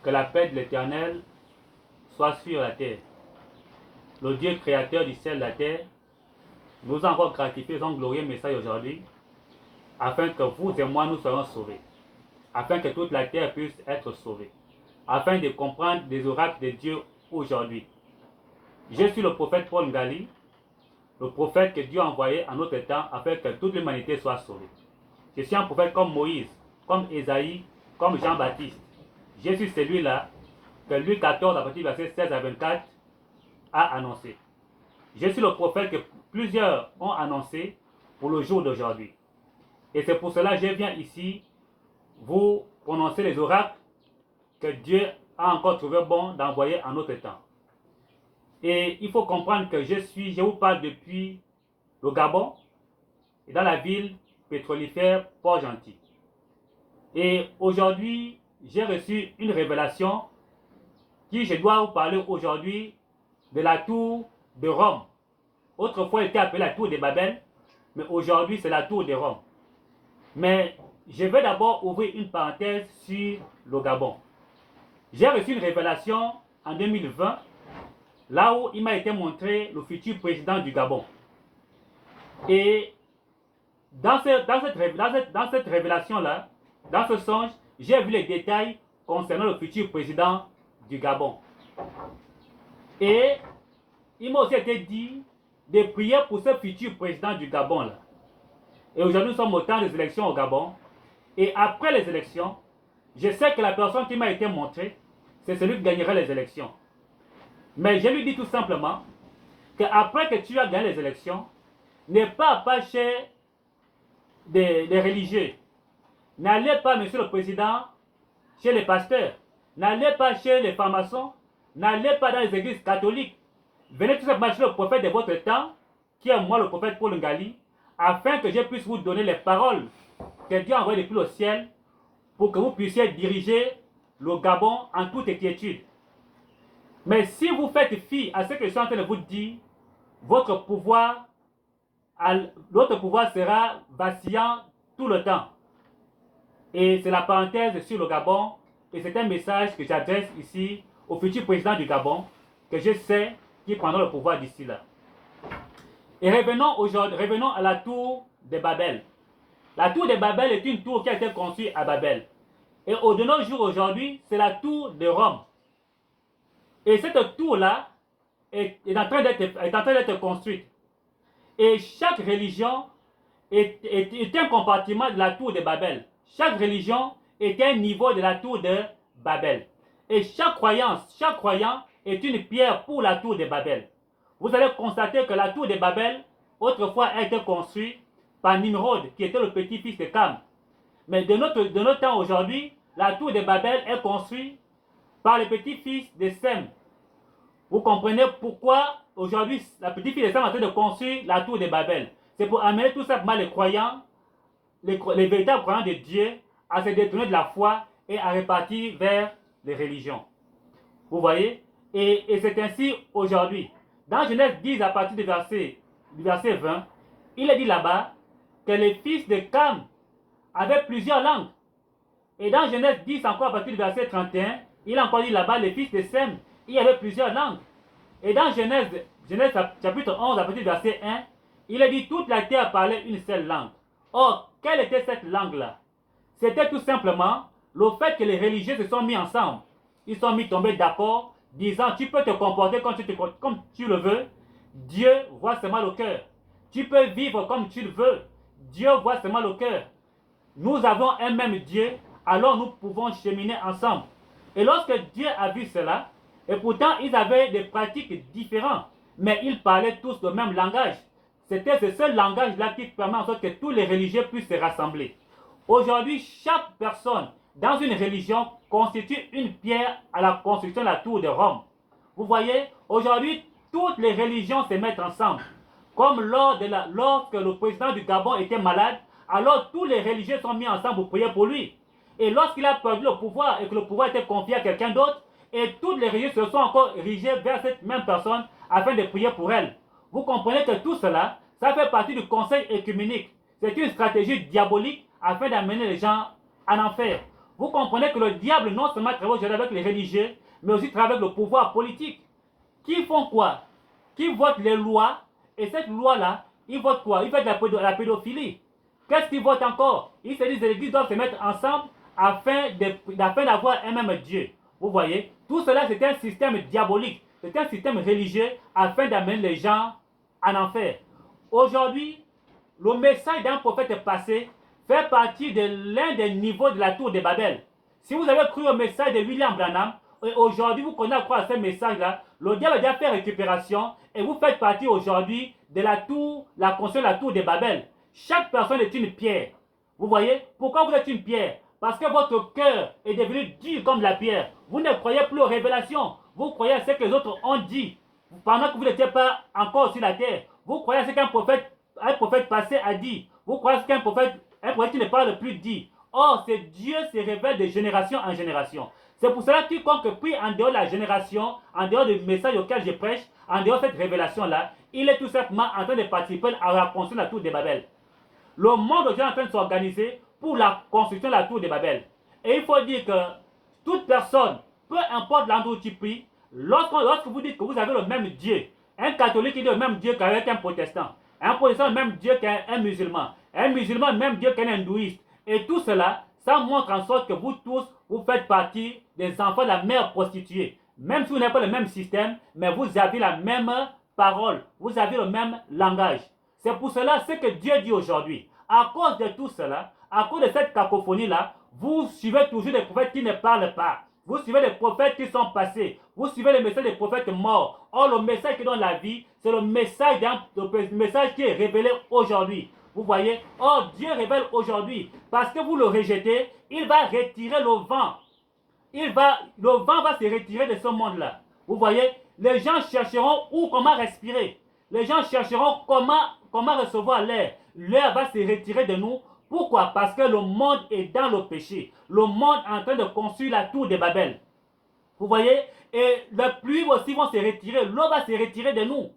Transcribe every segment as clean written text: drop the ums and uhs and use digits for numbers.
Que la paix de l'Éternel soit sur la terre. Le Dieu créateur du ciel et de la terre nous a encore gratifié son glorieux message aujourd'hui, afin que vous et moi nous soyons sauvés, afin que toute la terre puisse être sauvée, afin de comprendre les oracles de Dieu aujourd'hui. Je suis le prophète Paul Ngali, le prophète que Dieu a envoyé en notre temps afin que toute l'humanité soit sauvée. Je suis un prophète comme Moïse, comme Ésaïe, comme Jean-Baptiste. Je suis celui-là que Luc 14, à partir du verset 16 à 24, a annoncé. Je suis le prophète que plusieurs ont annoncé pour le jour d'aujourd'hui. Et c'est pour cela que je viens ici vous prononcer les oracles que Dieu a encore trouvé bon d'envoyer en notre temps. Et il faut comprendre que je vous parle depuis le Gabon, et dans la ville pétrolifère Port-Gentil. Et aujourd'hui, j'ai reçu une révélation qui, je dois vous parler aujourd'hui de la tour de Rome. Autrefois, elle était appelée la tour de Babel, mais aujourd'hui, c'est la tour de Rome. Mais je vais d'abord ouvrir une parenthèse sur le Gabon. J'ai reçu une révélation en 2020, là où il m'a été montré le futur président du Gabon. Et dans cette révélation-là, dans ce songe, j'ai vu les détails concernant le futur président du Gabon. Et il m'a aussi été dit de prier pour ce futur président du Gabon là. Et aujourd'hui, nous sommes au temps des élections au Gabon. Et après les élections, je sais que la personne qui m'a été montrée, c'est celui qui gagnera les élections. Mais je lui dis tout simplement qu'après que tu as gagné les élections, n'aie pas chez des religieux. N'allez pas, monsieur le président, chez les pasteurs. N'allez pas chez les pharmaciens. N'allez pas dans les églises catholiques. Venez tout simplement chez le prophète de votre temps, qui est moi le prophète Paul Ngali, afin que je puisse vous donner les paroles que Dieu a envoyées depuis le ciel pour que vous puissiez diriger le Gabon en toute quiétude. Mais si vous faites fi à ce que je suis en train de vous dire, votre pouvoir sera vacillant tout le temps. Et c'est la parenthèse sur le Gabon, et c'est un message que j'adresse ici au futur président du Gabon, que je sais qu'il prendra le pouvoir d'ici là. Et revenons à la tour de Babel. La tour de Babel est une tour qui a été construite à Babel. Et de nos jours aujourd'hui, c'est la tour de Rome. Et cette tour-là est en train d'être construite. Et chaque religion est un compartiment de la tour de Babel. Chaque religion est un niveau de la tour de Babel. Et chaque croyant est une pierre pour la tour de Babel. Vous allez constater que la tour de Babel, autrefois, a été construite par Nimrod, qui était le petit-fils de Cam. Mais de notre temps aujourd'hui, la tour de Babel est construite par le petit-fils de Sem. Vous comprenez pourquoi aujourd'hui, la petite-fille de Sem est en train de construire la tour de Babel. C'est pour amener tout simplement les croyants, les véritables croyants de Dieu, à se détourner de la foi et à repartir vers les religions. Vous voyez? Et c'est ainsi aujourd'hui. Dans Genèse 10, à partir du verset 20, il est dit là-bas que les fils de Cam avaient plusieurs langues. Et dans Genèse 10, encore à partir du verset 31, il a encore dit là-bas, les fils de Sem, il y avait plusieurs langues. Et dans Genèse chapitre 11, à partir du verset 1, il est dit, toute la terre parlait une seule langue. Or, quelle était cette langue-là? C'était tout simplement le fait que les religieux se sont mis ensemble. Ils sont mis tombés d'accord, disant, tu peux te comporter comme tu le veux, Dieu voit seulement le cœur. Tu peux vivre comme tu le veux, Dieu voit seulement le cœur. Nous avons un même Dieu, alors nous pouvons cheminer ensemble. Et lorsque Dieu a vu cela, et pourtant ils avaient des pratiques différentes, mais ils parlaient tous le même langage. C'était ce seul langage-là qui permet en sorte que tous les religieux puissent se rassembler. Aujourd'hui, chaque personne dans une religion constitue une pierre à la construction de la tour de Rome. Vous voyez, aujourd'hui, toutes les religions se mettent ensemble. Comme lorsque le président du Gabon était malade, alors tous les religieux sont mis ensemble pour prier pour lui. Et lorsqu'il a perdu le pouvoir et que le pouvoir était confié à quelqu'un d'autre, et toutes les religieux se sont encore dirigés vers cette même personne afin de prier pour elle. Vous comprenez que tout cela, ça fait partie du conseil œcuménique. C'est une stratégie diabolique afin d'amener les gens en enfer. Vous comprenez que le diable non seulement travaille aujourd'hui avec les religieux, mais aussi travaille avec le pouvoir politique. Qui font quoi? Qui votent les lois, et cette loi-là, ils votent quoi? Ils votent la pédophilie. Qu'est-ce qu'ils votent encore? Ils se disent que les églises doivent se mettre ensemble afin d'avoir un même Dieu. Vous voyez? Tout cela, c'est un système diabolique. C'est un système religieux afin d'amener les gens en enfer. Aujourd'hui, le message d'un prophète passé fait partie de l'un des niveaux de la tour de Babel. Si vous avez cru au message de William Branham, et aujourd'hui vous connaissez à croire à ce message-là, le diable a déjà fait récupération et vous faites partie aujourd'hui de la construction de la tour de Babel. Chaque personne est une pierre. Vous voyez? Pourquoi vous êtes une pierre? Parce que votre cœur est devenu dur comme la pierre. Vous ne croyez plus aux révélations. Vous croyez à ce que les autres ont dit. Pendant que vous n'étiez pas encore sur la terre. Vous croyez à ce qu'un prophète passé a dit. Vous croyez à ce qu'un prophète qui ne parle plus dit. Or, c'est Dieu se révèle de génération en génération. C'est pour cela que quiconque prie en dehors de la génération, en dehors du message auquel je prêche, en dehors de cette révélation-là, il est tout simplement en train de participer à la construction de la tour de Babel. Le monde est en train de s'organiser pour la construction de la tour de Babel. Et il faut dire que toute personne, peu importe l'endroit où tu pries, lorsque vous dites que vous avez le même Dieu, un catholique il dit le même Dieu qu'avec un protestant, un protestant le même Dieu qu'un musulman, un musulman le même Dieu qu'un hindouiste, et tout cela, ça montre en sorte que vous tous, vous faites partie des enfants de la mère prostituée. Même si vous n'avez pas le même système, mais vous avez la même parole, vous avez le même langage. C'est pour cela ce que Dieu dit aujourd'hui. À cause de tout cela, à cause de cette cacophonie-là, vous suivez toujours des prophètes qui ne parlent pas. Vous suivez les prophètes qui sont passés. Vous suivez les messages des prophètes morts. Or, le message qui donne la vie, c'est le message qui est révélé aujourd'hui. Vous voyez? Or, Dieu révèle aujourd'hui. Parce que vous le rejetez, il va retirer le vent. Le vent va se retirer de ce monde-là. Vous voyez? Les gens chercheront comment respirer. Les gens chercheront comment recevoir l'air. L'air va se retirer de nous. Pourquoi? Parce que le monde est dans le péché. Le monde est en train de construire la tour de Babel. Vous voyez? Et la pluie aussi va se retirer. L'eau va se retirer de nous.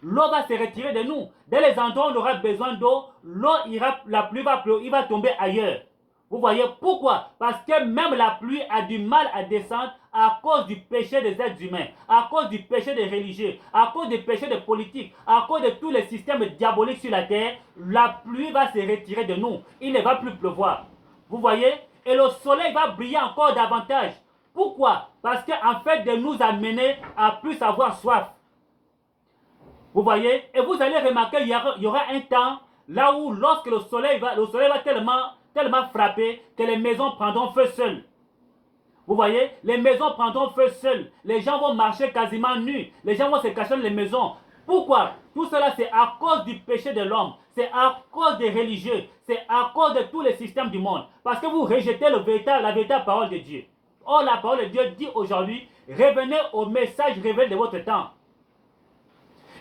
L'eau va se retirer de nous. Dès les endroits où on aura besoin d'eau, la pluie va tomber ailleurs. Vous voyez pourquoi? Parce que même la pluie a du mal à descendre à cause du péché des êtres humains, à cause du péché des religieux, à cause du péché des politiques, à cause de tous les systèmes diaboliques sur la terre. La pluie va se retirer de nous. Il ne va plus pleuvoir. Vous voyez? Et le soleil va briller encore davantage. Pourquoi? Parce qu'en fait de nous amener à plus avoir soif. Vous voyez? Et vous allez remarquer qu'il y aura un temps là où lorsque le soleil va tellement frapper que les maisons prendront feu seules. Vous voyez? Les maisons prendront feu seules. Les gens vont marcher quasiment nus. Les gens vont se cacher dans les maisons. Pourquoi? Tout cela, c'est à cause du péché de l'homme. C'est à cause des religieux. C'est à cause de tous les systèmes du monde. Parce que vous rejetez la véritable parole de Dieu. Or, la parole de Dieu dit aujourd'hui, revenez au message révélé de votre temps.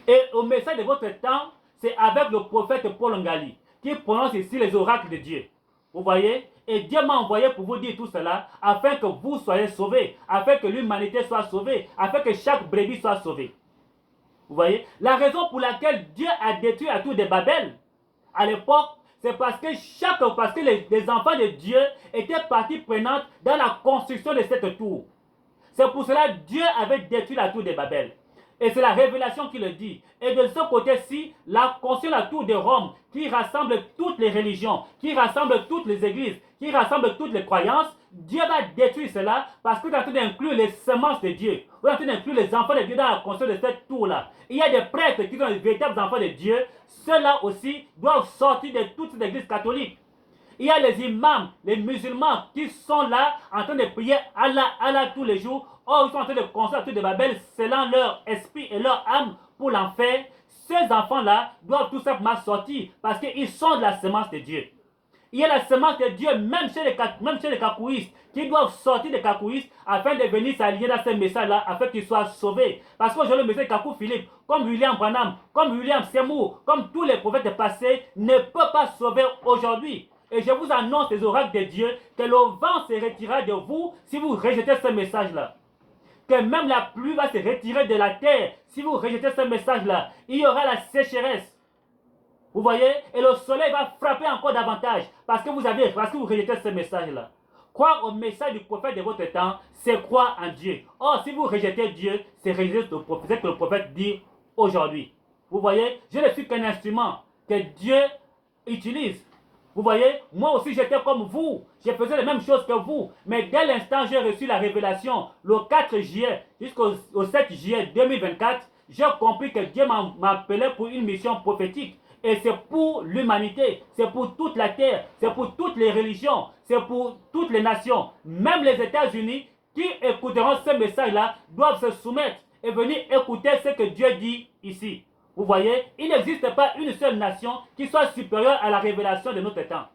Et au message de votre temps, c'est avec le prophète Paul Ngali qui prononce ici les oracles de Dieu. Vous voyez? Et Dieu m'a envoyé pour vous dire tout cela afin que vous soyez sauvés, afin que l'humanité soit sauvée, afin que chaque brebis soit sauvée. Vous voyez? La raison pour laquelle Dieu a détruit la tour de Babel à l'époque, c'est parce que les enfants de Dieu étaient partie prenante dans la construction de cette tour. C'est pour cela que Dieu avait détruit la tour de Babel. Et c'est la révélation qui le dit. Et de ce côté-ci, la construction de la tour de Rome, qui rassemble toutes les religions, qui rassemble toutes les églises, qui rassemble toutes les croyances, Dieu va détruire cela parce que vous êtes en train d'inclure les semences de Dieu. Vous êtes en train d'inclure les enfants de Dieu dans la construction de cette tour-là. Il y a des prêtres qui sont les véritables enfants de Dieu. Ceux-là aussi doivent sortir de toutes les églises catholiques. Il y a les imams, les musulmans qui sont là en train de prier Allah tous les jours. Or, ils sont en train de construire la tour de Babel selon leur esprit et leur âme pour l'enfer. Ces enfants-là doivent tout simplement sortir parce qu'ils sont de la semence de Dieu. Il y a la semence de Dieu même chez les cacouistes qui doivent sortir des cacouistes afin de venir s'aligner dans ce message-là afin qu'ils soient sauvés. Parce qu'aujourd'hui, le message de Kakou Philippe, comme William Branham, comme William Seymour, comme tous les prophètes passés, ne peut pas sauver aujourd'hui. Et je vous annonce les oracles de Dieu que le vent se retirera de vous si vous rejetez ce message-là. Que même la pluie va se retirer de la terre si vous rejetez ce message-là. Il y aura la sécheresse. Vous voyez? Et le soleil va frapper encore davantage parce que vous rejetez ce message-là. Croire au message du prophète de votre temps, c'est croire en Dieu. Or, si vous rejetez Dieu, c'est rejeter ce que le prophète dit aujourd'hui. Vous voyez? Je ne suis qu'un instrument que Dieu utilise. Vous voyez? Moi aussi, j'étais comme vous. Je faisais les mêmes choses que vous. Mais dès l'instant j'ai reçu la révélation, le 4 juillet jusqu'au 7 juillet 2024, j'ai compris que Dieu m'appelait pour une mission prophétique. Et c'est pour l'humanité, c'est pour toute la terre, c'est pour toutes les religions, c'est pour toutes les nations. Même les États-Unis qui écouteront ce message-là doivent se soumettre et venir écouter ce que Dieu dit ici. Vous voyez, il n'existe pas une seule nation qui soit supérieure à la révélation de notre temps.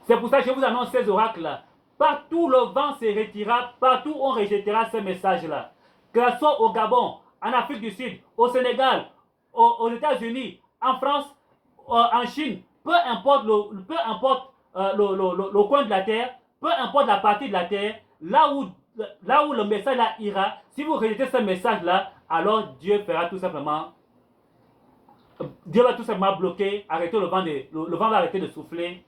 C'est pour ça que je vous annonce ces oracles-là. Partout le vent se retirera, partout on rejettera ce message-là. Que ce soit au Gabon, en Afrique du Sud, au Sénégal, aux États-Unis, en France, en Chine, peu importe le coin de la terre, peu importe la partie de la terre, là où le message là ira, si vous rejetez ce message-là, alors Dieu va tout simplement bloquer, arrêter le vent va arrêter de souffler,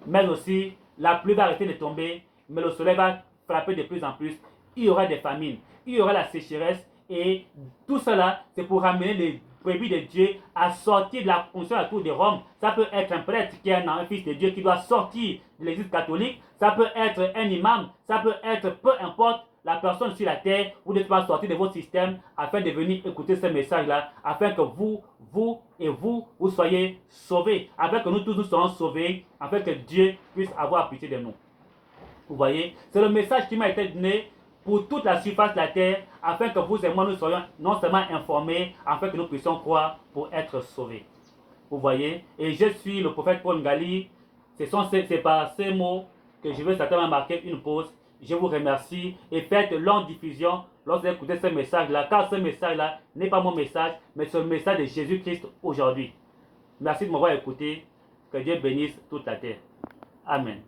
mais aussi la pluie va arrêter de tomber, mais le soleil va frapper de plus en plus. Il y aura des famines, il y aura la sécheresse, et tout cela, c'est pour ramener les brebis de Dieu à sortir de la fonction à la tour de Rome. Ça peut être un prêtre qui est un fils de Dieu qui doit sortir de l'église catholique, ça peut être un imam, ça peut être peu importe la personne sur la terre, vous devez pas sortir de votre système afin de venir écouter ce message-là, afin que vous soyez sauvés, afin que nous tous nous soyons sauvés, afin que Dieu puisse avoir pitié de nous. Vous voyez, c'est le message qui m'a été donné pour toute la surface de la terre, afin que vous et moi nous soyons non seulement informés, afin que nous puissions croire pour être sauvés. Vous voyez, et je suis le prophète Paul Ngali. C'est par ces mots que je veux certainement marquer une pause. Je vous remercie et faites longue diffusion lorsque vous écoutez ce message-là, car ce message-là n'est pas mon message, mais c'est le message de Jésus-Christ aujourd'hui. Merci de m'avoir écouté. Que Dieu bénisse toute la terre. Amen.